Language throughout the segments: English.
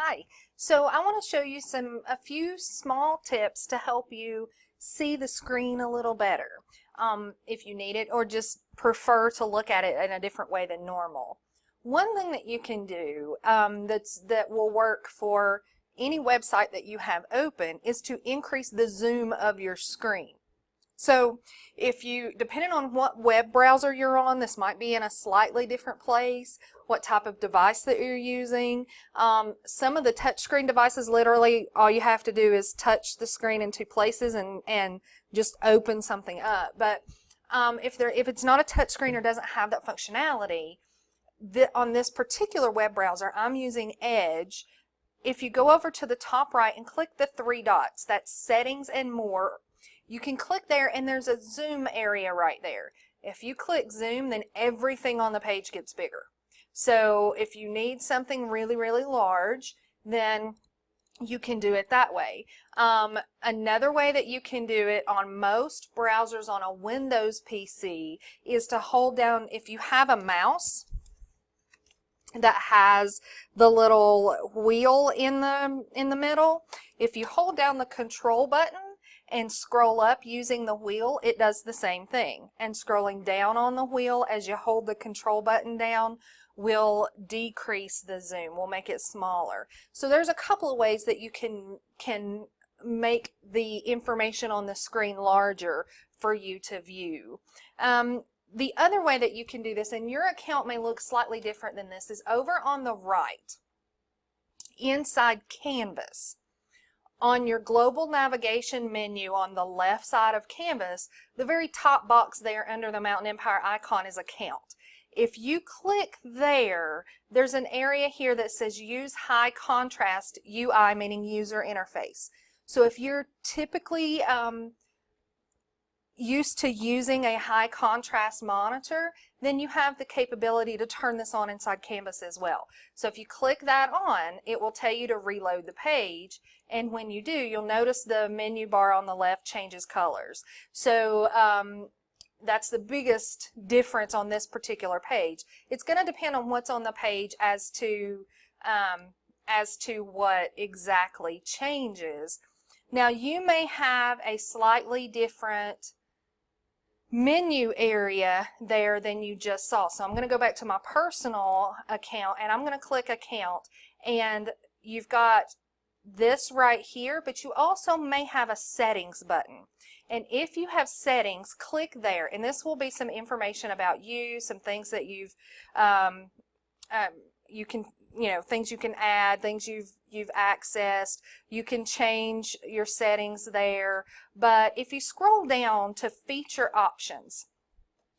Hi, so I want to show you a few small tips to help you see the screen a little better if you need it or just prefer to look at it in a different way than normal. One thing that you can do that will work for any website that you have open is to increase the zoom of your screen. So depending on what web browser you're on, this might be in a slightly different place, what type of device that you're using. Some of the touchscreen devices, literally all you have to do is touch the screen in two places and just open something up. But if it's not a touchscreen or doesn't have that functionality, on this particular web browser, I'm using Edge. If you go over to the top right and click the three dots, that's Settings and More, you can click there and there's a zoom area right there. If you click zoom, then everything on the page gets bigger. So if you need something really, really large, then you can do it that way. Another way that you can do it on most browsers on a Windows PC is to hold down, if you have a mouse that has the little wheel in the middle, if you hold down the control button and scroll up using the wheel, it does the same thing. And scrolling down on the wheel as you hold the control button down will decrease the zoom, will make it smaller. So there's a couple of ways that you can make the information on the screen larger for you to view. The other way that you can do this, and your account may look slightly different than this, is over on the right, inside Canvas. On your global navigation menu on the left side of Canvas, the very top box there under the Mountain Empire icon is Account. If you click there, there's an area here that says Use High Contrast UI, meaning User Interface. So if you're typically used to using a high contrast monitor, then you have the capability to turn this on inside Canvas as well. So if you click that on, it will tell you to reload the page, and when you do, you'll notice the menu bar on the left changes colors. So that's the biggest difference on this particular page. It's going to depend on what's on the page as to what exactly changes. Now you may have a slightly different menu area there than you just saw. So I'm going to go back to my personal account and I'm going to click Account, and you've got this right here, but you also may have a Settings button. And if you have Settings, click there, and this will be some information about you, some things that things you can add, things you've accessed. You can change your settings there. But if you scroll down to Feature Options,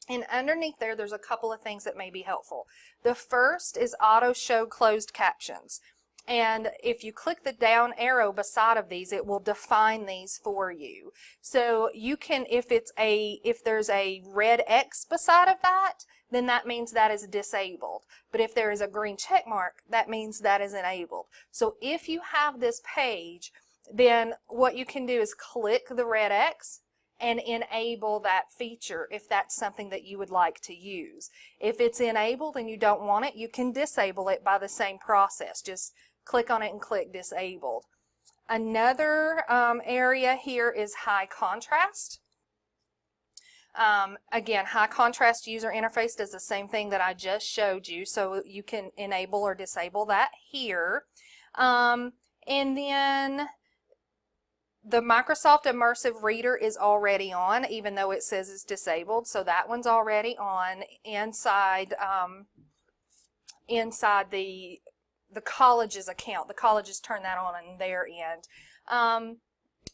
and underneath there's a couple of things that may be helpful. The first is Auto Show Closed Captions. And if you click the down arrow beside of these, it will define these for you. So you can, if there's a red X beside of that, then that means that is disabled. But if there is a green check mark, that means that is enabled. So if you have this page, then what you can do is click the red X and enable that feature if that's something that you would like to use. If it's enabled and you don't want it, you can disable it by the same process. Just click on it and click Disabled. Another area here is High Contrast. Again, High Contrast User Interface does the same thing that I just showed you, so you can enable or disable that here. And then the Microsoft Immersive Reader is already on, even though it says it's disabled, so that one's already on inside the college's account. The colleges turn that on their end.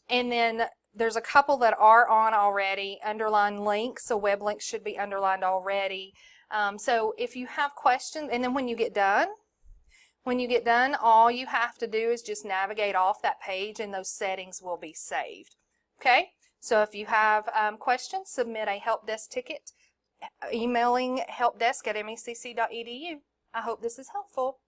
And then there's a couple that are on already. Underline links, so web links should be underlined already. So if you have questions, and then when you get done, all you have to do is just navigate off that page and those settings will be saved. Okay, so if you have questions, submit a help desk ticket emailing helpdesk@mecc.edu. I hope this is helpful.